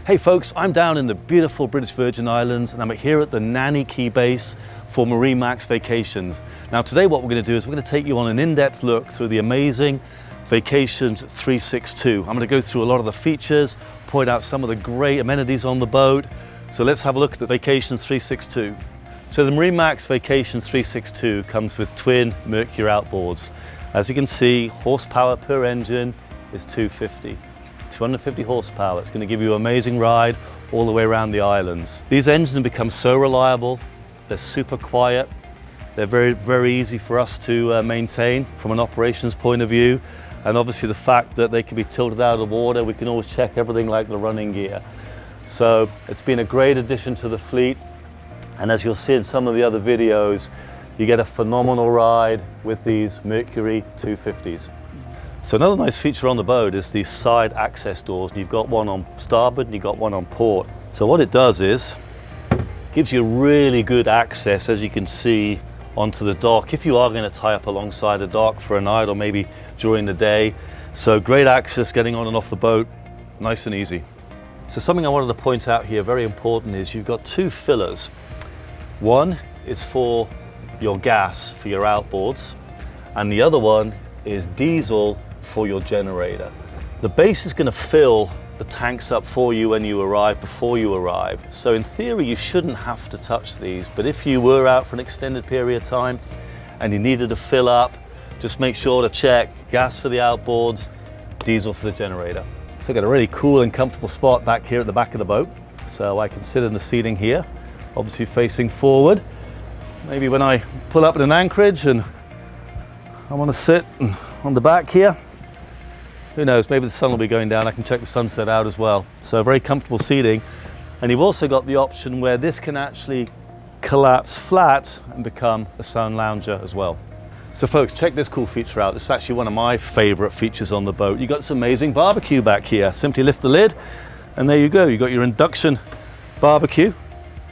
Hey folks, I'm down in the beautiful British Virgin Islands and I'm here at the Nanny Cay base for MarineMax Vacations. Now today what we're going to do is we're going to take you on an in-depth look through the amazing Vacations 362. I'm going to go through a lot of the features, point out some of the great amenities on the boat. So let's have a look at the Vacations 362. So the MarineMax Vacations 362 comes with twin Mercury outboards. As you can see, horsepower per engine is 250 horsepower. It's going to give you an amazing ride all the way around the islands. These engines have become so reliable, they're super quiet, they're very easy for us to maintain from an operations point of view, and obviously the fact that they can be tilted out of the water, we can always check everything like the running gear. So it's been a great addition to the fleet, and as you'll see in some of the other videos, you get a phenomenal ride with these Mercury 250s. So another nice feature on the boat is these side access doors. You've got one on starboard and you've got one on port. So what it does is, gives you really good access, as you can see, onto the dock if you are going to tie up alongside the dock for a night or maybe during the day. So great access getting on and off the boat, nice and easy. So something I wanted to point out here, very important, is you've got two fillers. One is for your gas for your outboards, and the other one is diesel for your generator. The base is going to fill the tanks up for you when you arrive, before you arrive. So in theory, you shouldn't have to touch these, but if you were out for an extended period of time and you needed to fill up, just make sure to check gas for the outboards, diesel for the generator. So I've got a really cool and comfortable spot back here at the back of the boat. So I can sit in the seating here, obviously facing forward. Maybe when I pull up at an anchorage and I want to sit on the back here, who knows, maybe the sun will be going down, I can check the sunset out as well. So very comfortable seating. And you've also got the option where this can actually collapse flat and become a sun lounger as well. So folks, check this cool feature out. This is actually one of my favorite features on the boat. You've got this amazing barbecue back here. Simply lift the lid and there you go. You've got your induction barbecue.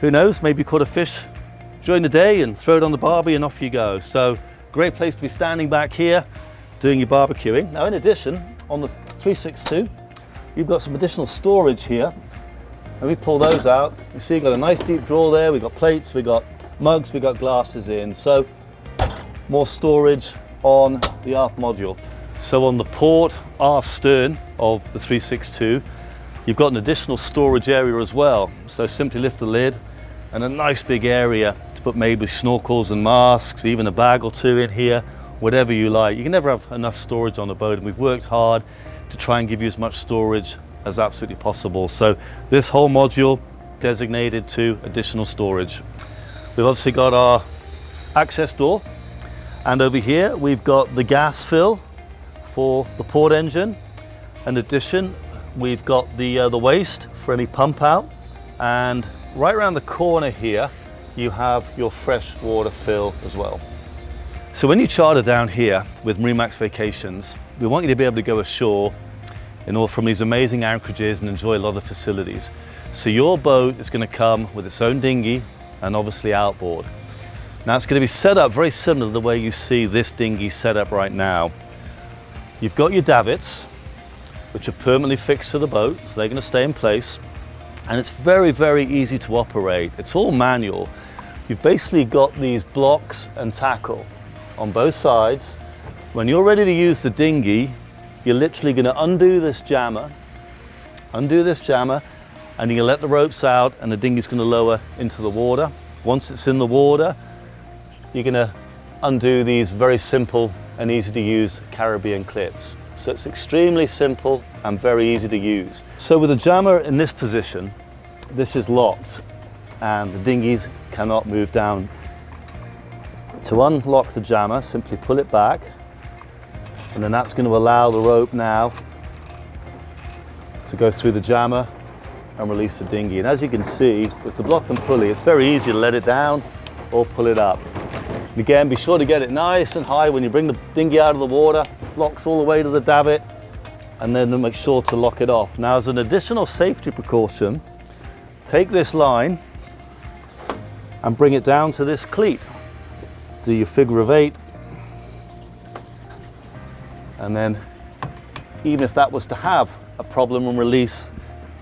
Who knows, maybe you caught a fish during the day and throw it on the barbie and off you go. So great place to be standing back here doing your barbecuing. Now in addition, on the 362, you've got some additional storage here. And we pull those out. You see you've got a nice deep drawer there. We've got plates, we've got mugs, we've got glasses in. So more storage on the aft module. So on the port aft stern of the 362, you've got an additional storage area as well. So simply lift the lid and a nice big area to put maybe snorkels and masks, even a bag or two in here, whatever you like. You can never have enough storage on a boat, and we've worked hard to try and give you as much storage as absolutely possible. So this whole module designated to additional storage. We've obviously got our access door, and over here we've got the gas fill for the port engine. In addition, we've got the waste for any pump out, and right around the corner here you have your fresh water fill as well. So when you charter down here with MarineMax Vacations, we want you to be able to go ashore from these amazing anchorages and enjoy a lot of facilities. So your boat is going to come with its own dinghy and obviously outboard. Now it's going to be set up very similar to the way you see this dinghy set up right now. You've got your davits, which are permanently fixed to the boat, so they're going to stay in place. And it's very easy to operate. It's all manual. You've basically got these blocks and tackle on both sides. When you're ready to use the dinghy, you're literally going to undo this jammer, and you're going to let the ropes out and the dinghy's going to lower into the water. Once it's in the water, you're going to undo these very simple and easy to use Caribbean clips. So it's extremely simple and very easy to use. So with the jammer in this position, this is locked and the dinghies cannot move down. To unlock the jammer, simply pull it back, and then that's going to allow the rope now to go through the jammer and release the dinghy. And as you can see, with the block and pulley, it's very easy to let it down or pull it up. And again, be sure to get it nice and high when you bring the dinghy out of the water, locks all the way to the davit, and then make sure to lock it off. Now, as an additional safety precaution, take this line and bring it down to this cleat. Do your figure of 8, and then even if that was to have a problem and release,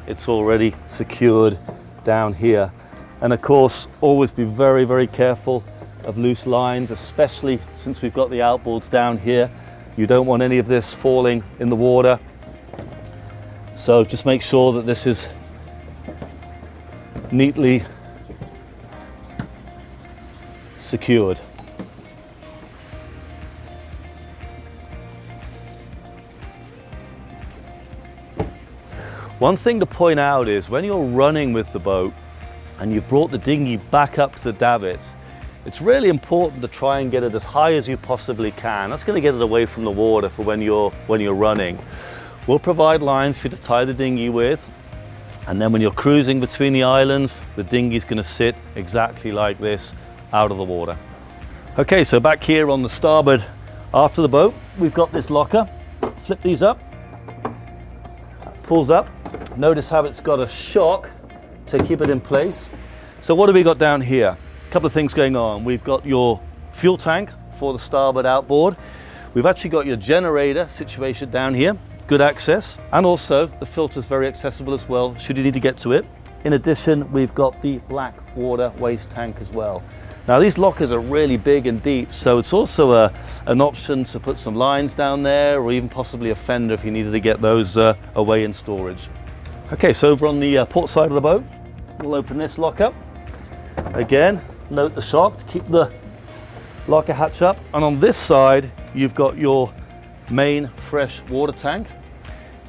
it's already secured down here. And of course, always be very, very careful of loose lines, especially since we've got the outboards down here. You don't want any of this falling in the water. So just make sure that this is neatly secured. One thing to point out is when you're running with the boat and you've brought the dinghy back up to the davits, it's really important to try and get it as high as you possibly can. That's going to get it away from the water for when you're running. We'll provide lines for you to tie the dinghy with, and then when you're cruising between the islands, the dinghy's going to sit exactly like this out of the water. Okay, so back here on the starboard aft of the boat, we've got this locker. Flip these up, pulls up. Notice how it's got a shock to keep it in place. So what have we got down here? A couple of things going on. We've got your fuel tank for the starboard outboard. We've actually got your generator situated down here, good access, and also the filter's very accessible as well should you need to get to it. In addition, we've got the black water waste tank as well. Now these lockers are really big and deep, so it's also an option to put some lines down there, or even possibly a fender if you needed to get those away in storage. Okay, so over on the port side of the boat, we'll open this lock up. Again, note the shock to keep the locker hatch up. And on this side, you've got your main fresh water tank.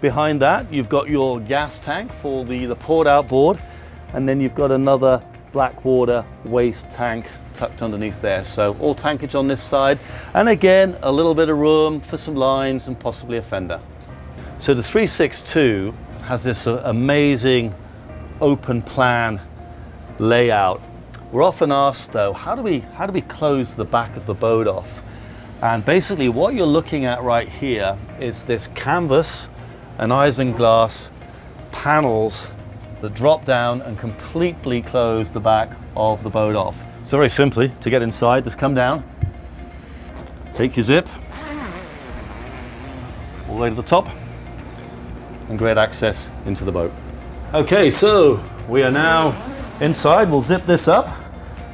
Behind that, you've got your gas tank for the port outboard. And then you've got another black water waste tank tucked underneath there. So all tankage on this side. And again, a little bit of room for some lines and possibly a fender. So the 362 has this amazing open plan layout. We're often asked though, how do we close the back of the boat off? And basically what you're looking at right here is this canvas and isinglass panels that drop down and completely close the back of the boat off. So very simply, to get inside, just come down, take your zip all the way to the top, and great access into the boat. Okay, so we are now inside. We'll zip this up,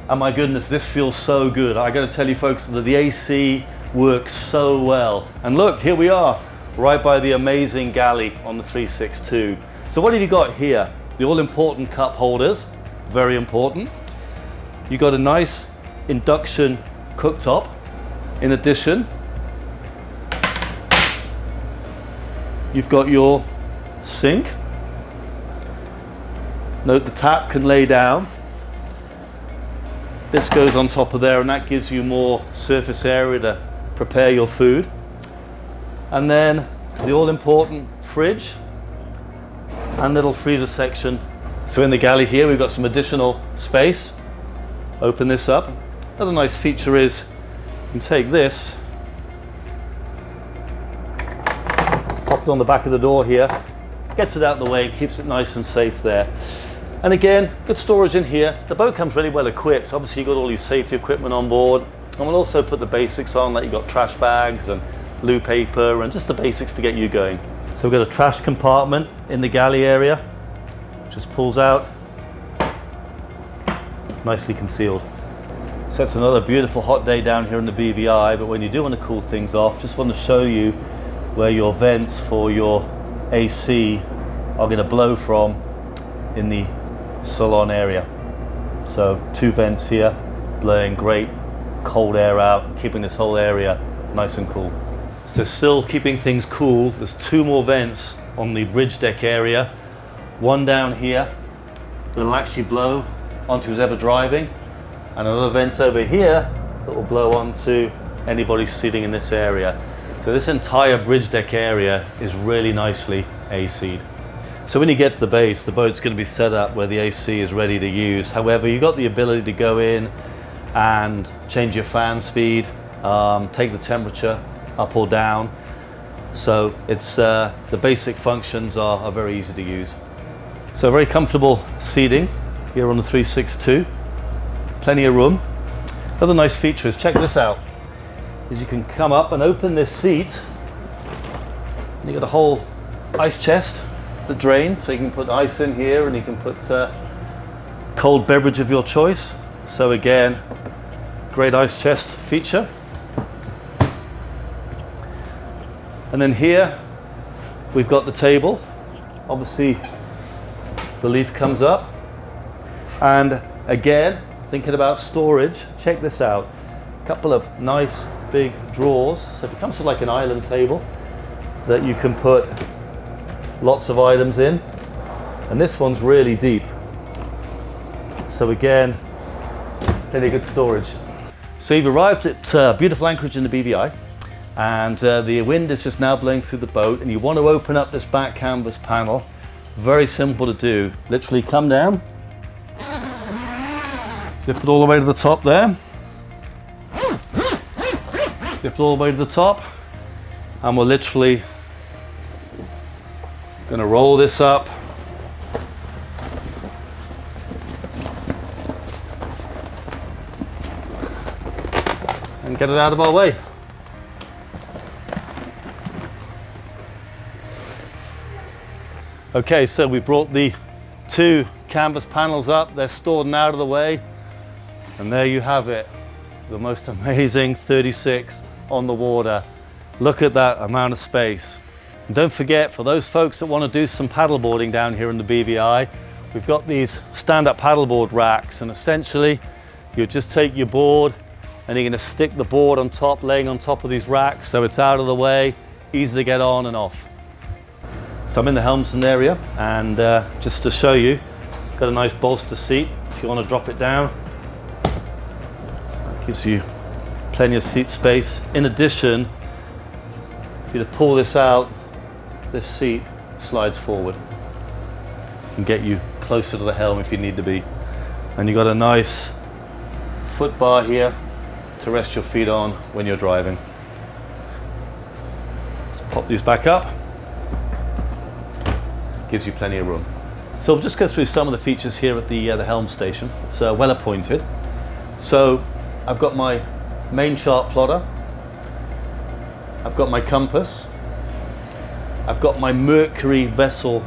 and my goodness, this feels so good. I got to tell you folks that the AC works so well. And look, here we are, right by the amazing galley on the 362. So what have you got here? The all-important cup holders, very important. You got a nice induction cooktop. In addition, you've got your sink. Note the tap can lay down. This goes on top of there, and that gives you more surface area to prepare your food. And then the all-important fridge and little freezer section. So in the galley here, we've got some additional space. Open this up. Another nice feature is you can take this, pop it on the back of the door here, gets it out of the way, keeps it nice and safe there. And again, good storage in here. The boat comes really well equipped. Obviously you've got all your safety equipment on board, and we'll also put the basics on, like you've got trash bags and loo paper and just the basics to get you going. So we've got a trash compartment in the galley area, just pulls out, nicely concealed. So it's another beautiful hot day down here in the BVI, but when you do want to cool things off, just want to show you where your vents for your AC are going to blow from in the salon area. So 2 vents here, blowing great cold air out, keeping this whole area nice and cool. So still keeping things cool, there's 2 more vents on the bridge deck area. One down here that'll actually blow onto who's ever driving, and another vent over here that will blow onto anybody sitting in this area. So this entire bridge deck area is really nicely AC'd. So when you get to the base, the boat's going to be set up where the AC is ready to use. However, you've got the ability to go in and change your fan speed, take the temperature up or down. So it's the basic functions are very easy to use. So very comfortable seating here on the 362. Plenty of room. Another nice feature is, check this out, is you can come up and open this seat, and you've got a whole ice chest that drains, so you can put ice in here and you can put cold beverage of your choice. So again, great ice chest feature. And then here we've got the table. Obviously the leaf comes up, and again, thinking about storage, check this out. A couple of nice big drawers, so it becomes sort of like an island table that you can put lots of items in, and this one's really deep, so again, plenty of good storage. So you've arrived at beautiful anchorage in the BVI, and the wind is just now blowing through the boat, and you want to open up this back canvas panel. Very simple to do. Literally come down, zip it all the way to the top there, zip it all the way to the top, and we're literally going to roll this up and get it out of our way. Okay, so we brought the two canvas panels up, they're stored and out of the way, and there you have it, the most amazing 36 on the water. Look at that amount of space. And don't forget, for those folks that want to do some paddleboarding down here in the BVI, we've got these stand-up paddleboard racks, and essentially you just take your board and you're going to stick the board on top, laying on top of these racks, so it's out of the way, easy to get on and off. So I'm in the helmsman area, and just to show you, got a nice bolster seat if you want to drop it down. Gives you plenty of seat space. In addition, if you to pull this out, this seat slides forward and get you closer to the helm if you need to be. And you've got a nice foot bar here to rest your feet on when you're driving. Let's pop these back up. Gives you plenty of room. So we'll just go through some of the features here at the helm station. It's well appointed. So I've got my main chart plotter, I've got my compass, I've got my Mercury vessel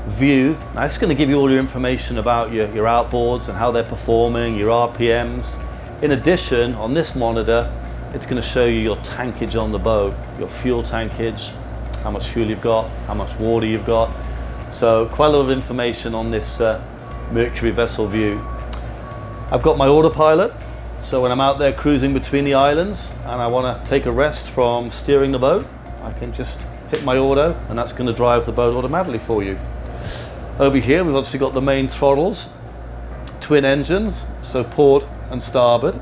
view. Now it's going to give you all your information about your outboards and how they're performing, your RPMs. In addition, on this monitor, it's going to show you your tankage on the boat, your fuel tankage, how much fuel you've got, how much water you've got. So quite a lot of information on this Mercury vessel view. I've got my autopilot, so when I'm out there cruising between the islands and I want to take a rest from steering the boat, I can just hit my auto and that's going to drive the boat automatically for you. Over here we've obviously got the main throttles, twin engines, so port and starboard.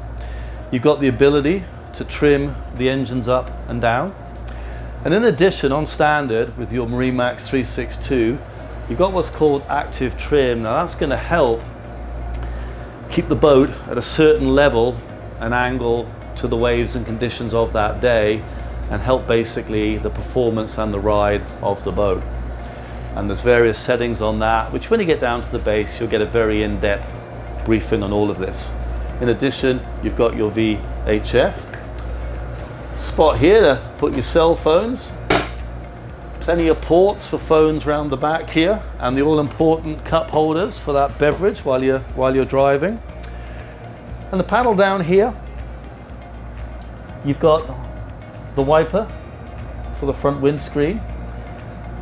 You've got the ability to trim the engines up and down. And in addition, on standard with your MarineMax 362, you've got what's called active trim. Now that's going to help keep the boat at a certain level and angle to the waves and conditions of that day, and help basically the performance and the ride of the boat. And there's various settings on that, which when you get down to the base, you'll get a very in-depth briefing on all of this. In addition, you've got your VHF spot here to put your cell phones. Plenty of ports for phones round the back here, and the all-important cup holders for that beverage while you're driving. And the panel down here, you've got the wiper for the front windscreen,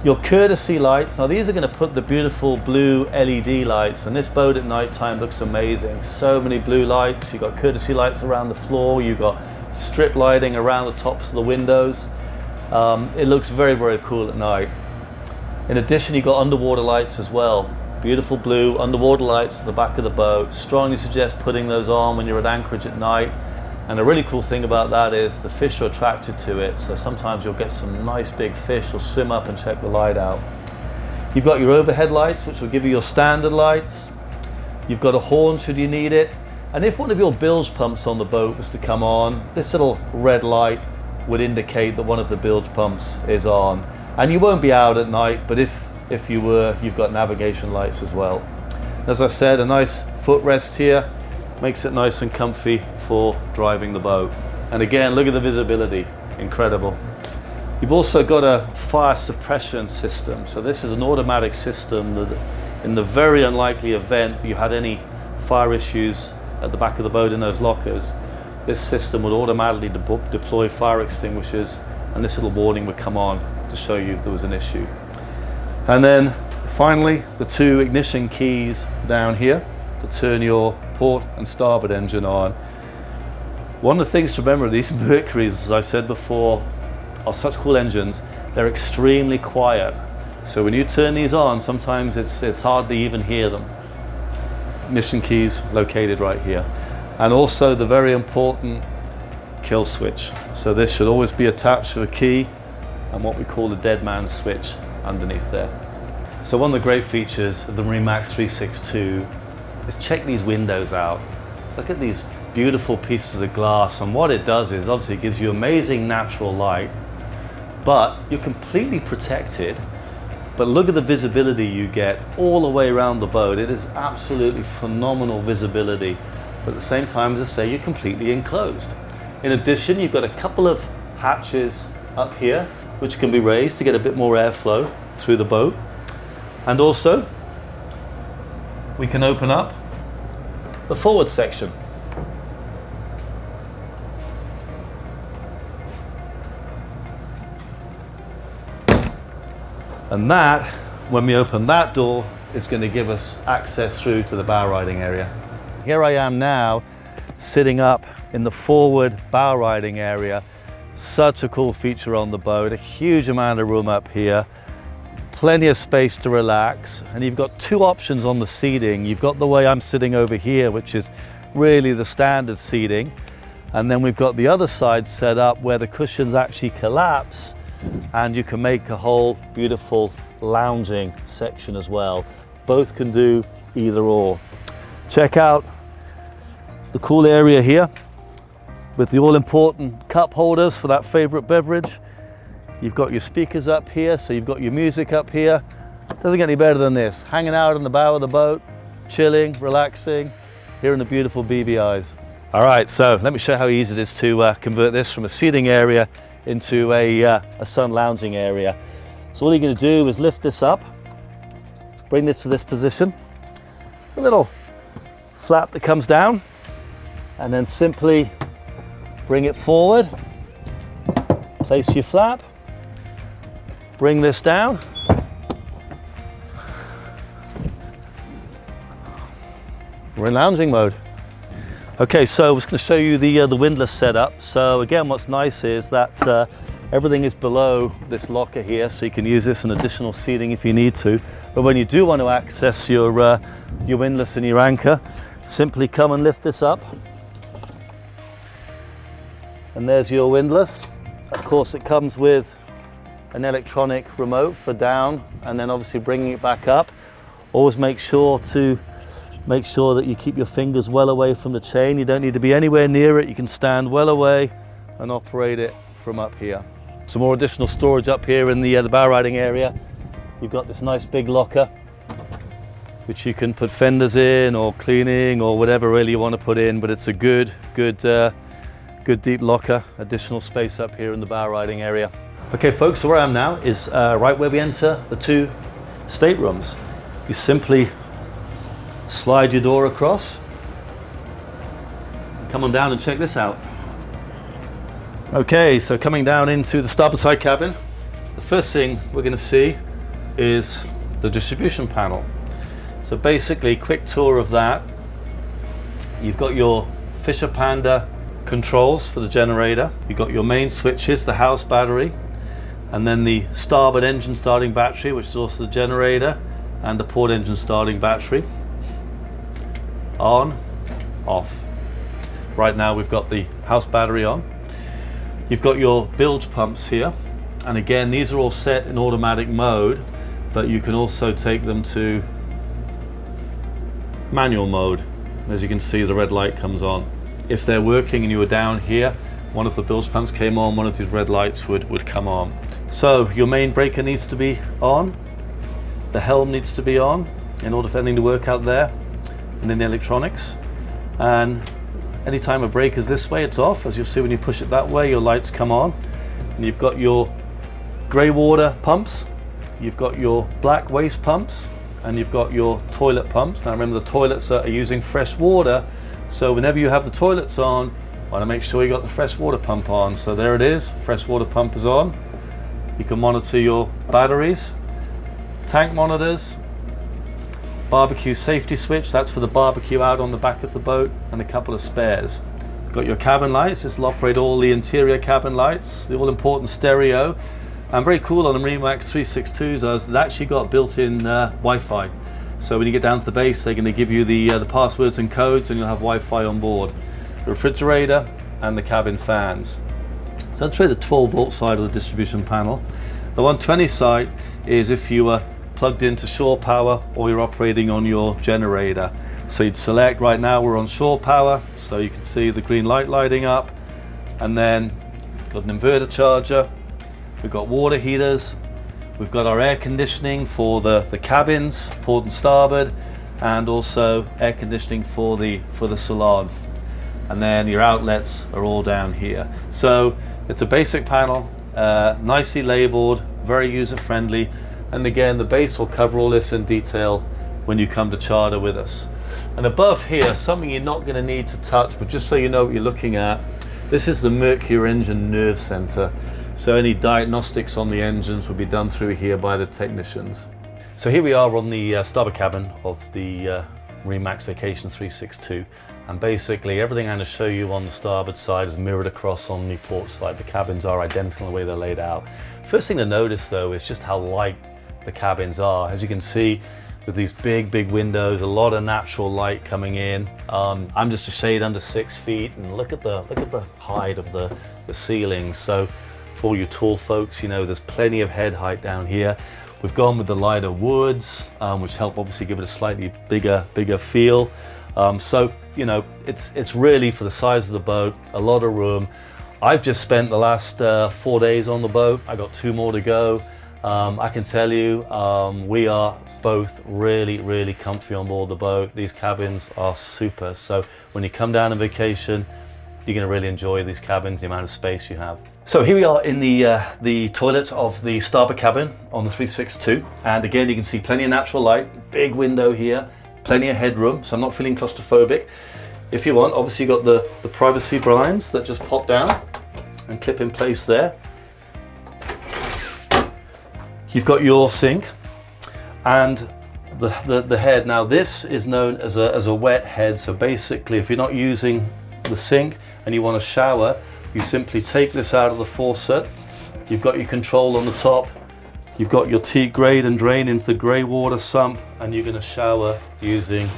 your courtesy lights. Now these are going to put the beautiful blue LED lights, and this boat at night time looks amazing. So many blue lights. You've got courtesy lights around the floor, you've got strip lighting around the tops of the windows. It looks very, very cool at night. In addition, you've got underwater lights as well. Beautiful blue underwater lights at the back of the boat. Strongly suggest putting those on when you're at anchorage at night. And a really cool thing about that is the fish are attracted to it. So sometimes you'll get some nice big fish. You'll swim up and check the light out. You've got your overhead lights, which will give you your standard lights. You've got a horn should you need it. And if one of your bilge pumps on the boat was to come on, this little red light would indicate that one of the bilge pumps is on. And you won't be out at night, but if you were, you've got navigation lights as well. As I said, a nice footrest here makes it nice and comfy for driving the boat. And again, look at the visibility, incredible. You've also got a fire suppression system. So this is an automatic system that in the very unlikely event that you had any fire issues at the back of the boat in those lockers, this system would automatically deploy fire extinguishers, and this little warning would come on to show you there was an issue. And then finally, the two ignition keys down here to turn your port and starboard engine on. One of the things to remember, these Mercuries, as I said before, are such cool engines. They're extremely quiet. So when you turn these on, sometimes it's hard to even hear them. Ignition keys located right here. And also the very important kill switch. So this should always be attached to a key and what we call the dead man switch underneath there. So one of the great features of the MarineMax 362 is check these windows out. Look at these beautiful pieces of glass, and what it does is obviously it gives you amazing natural light, but you're completely protected. But look at the visibility you get all the way around the boat. It is absolutely phenomenal visibility, but at the same time, as I say, you're completely enclosed. In addition, you've got a couple of hatches up here which can be raised to get a bit more airflow through the boat, and also we can open up the forward section. And that, when we open that door, is going to give us access through to the bow riding area. Here I am now, sitting up in the forward bow riding area. Such a cool feature on the boat, a huge amount of room up here, plenty of space to relax, and you've got two options on the seating. You've got the way I'm sitting over here, which is really the standard seating, and then we've got the other side set up where the cushions actually collapse, and you can make a whole beautiful lounging section as well. Both can do either or. Check out the cool area here with the all-important cup holders for that favorite beverage. You've got your speakers up here, so you've got your music up here. Doesn't get any better than this. Hanging out on the bow of the boat, chilling, relaxing, hearing the beautiful BVIs. All right, so let me show you how easy it is to convert this from a seating area into a sun lounging area. So all you're going to do is lift this up, bring this to this position. It's a little flap that comes down, and then simply bring it forward, place your flap, bring this down, we're in lounging mode. Okay, so I was going to show you the windlass setup. So again, what's nice is that everything is below this locker here, so you can use this in additional seating if you need to. But when you do want to access your windlass and your anchor, simply come and lift this up. And there's your windlass. Of course, it comes with an electronic remote for down, and then obviously bringing it back up. Always make sure that you keep your fingers well away from the chain. You don't need to be anywhere near it. You can stand well away and operate it from up here. Some more additional storage up here in the bow riding area. You've got this nice big locker, which you can put fenders in or cleaning or whatever really you want to put in, but it's a good deep locker. Additional space up here in the bow riding area. Okay folks, so where I am now is right where we enter the two staterooms. You simply slide your door across, come on down and check this out. Okay, so coming down into the starboard side cabin, the first thing we're going to see is the distribution panel. So basically, quick tour of that. You've got your Fisher Panda controls for the generator. You've got your main switches, the house battery, and then the starboard engine starting battery, which is also the generator, and the port engine starting battery. On, off. Right now we've got the house battery on. You've got your bilge pumps here, and again these are all set in automatic mode, but you can also take them to manual mode. As you can see, the red light comes on. If they're working and you were down here, one of the bilge pumps came on, one of these red lights would come on. So your main breaker needs to be on, the helm needs to be on in order for anything to work out there, and then the electronics. And anytime a brake is this way, it's off. As you'll see when you push it that way, your lights come on. And you've got your grey water pumps, you've got your black waste pumps, and you've got your toilet pumps. Now remember, the toilets are using fresh water, so whenever you have the toilets on, you want to make sure you got the fresh water pump on. So there it is, fresh water pump is on. You can monitor your batteries, tank monitors, barbecue safety switch, that's for the barbecue out on the back of the boat, and a couple of spares. Got your cabin lights, this will operate all the interior cabin lights, the all important stereo. And very cool on the MarineMax 362s is they've actually got built-in Wi-Fi. So when you get down to the base, they're going to give you the passwords and codes, and you'll have Wi-Fi on board. The refrigerator and the cabin fans. So that's really the 12-volt side of the distribution panel. The 120 side is if you were plugged into shore power or you're operating on your generator. So you'd select, right now we're on shore power, so you can see the green light lighting up, and then got an inverter charger. We've got water heaters, we've got our air conditioning for the cabins, port and starboard, and also air conditioning for the salon. And then your outlets are all down here. So it's a basic panel, nicely labeled, very user-friendly, and again the base will cover all this in detail when you come to charter with us. And above here, something you're not going to need to touch, but just so you know what you're looking at, this is the Mercury Engine Nerve Center. So any diagnostics on the engines will be done through here by the technicians. So here we are on the starboard cabin of the MarineMax Vacations 362, and basically everything I'm going to show you on the starboard side is mirrored across on the port side. The cabins are identical in the way they're laid out. First thing to notice though is just how light the cabins are. As you can see, with these big windows, a lot of natural light coming in. I'm just a shade under 6 feet, and look at the height of the ceiling. So for all you tall folks, you know, there's plenty of head height down here. We've gone with the lighter woods, which help obviously give it a slightly bigger feel. So you know, it's really, for the size of the boat, a lot of room. I've just spent the last 4 days on the boat. I got 2 more to go. I can tell you, we are both really comfy on board the boat. These cabins are super. So when you come down on vacation, you're going to really enjoy these cabins, the amount of space you have. So here we are in the toilet of the starboard cabin on the 362, and again you can see plenty of natural light, big window here, plenty of headroom, so I'm not feeling claustrophobic. If you want, obviously you've got the privacy blinds that just pop down and clip in place there. You've got your sink and the head. Now this is known as a wet head, so basically if you're not using the sink and you want to shower, you simply take this out of the faucet. You've got your control on the top, you've got your T-grade and drain into the grey water sump, and you're going to shower using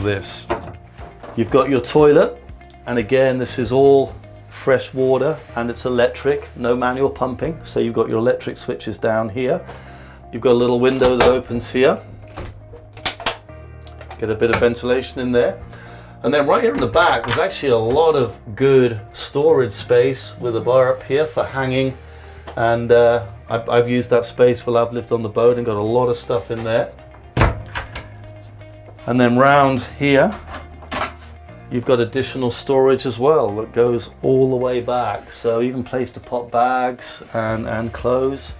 this. You've got your toilet, and again this is all fresh water and it's electric, no manual pumping, so you've got your electric switches down here. You've got a little window that opens here, get a bit of ventilation in there. And then right here in the back, there's actually a lot of good storage space with a bar up here for hanging. And I've used that space while I've lived on the boat and got a lot of stuff in there. And then round here, you've got additional storage as well that goes all the way back. So even place to pop bags and clothes.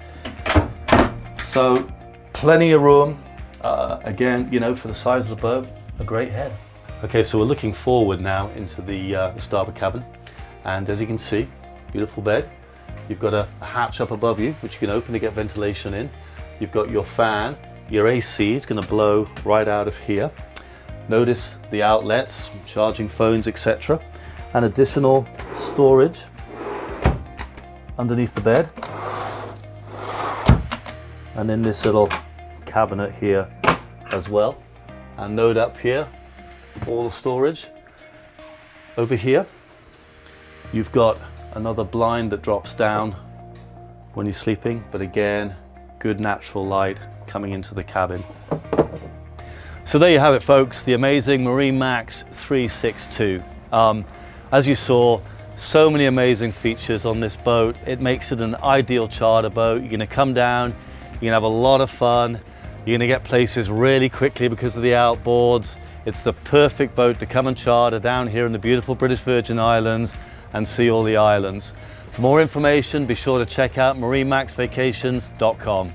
So plenty of room. Again, you know, for the size of the boat, a great head. Okay, so we're looking forward now into the starboard cabin, and as you can see, beautiful bed. You've got a hatch up above you, which you can open to get ventilation in. You've got your fan, your AC is going to blow right out of here. Notice the outlets, charging phones, etc. And additional storage underneath the bed. And then this little cabinet here as well. And note up here, all the storage. Over here, you've got another blind that drops down when you're sleeping, but again, good natural light coming into the cabin. So there you have it, folks, the amazing MarineMax 362. As you saw, so many amazing features on this boat. It makes it an ideal charter boat. You're gonna come down, you're gonna have a lot of fun. You're gonna get places really quickly because of the outboards. It's the perfect boat to come and charter down here in the beautiful British Virgin Islands and see all the islands. For more information, be sure to check out MarineMaxVacations.com.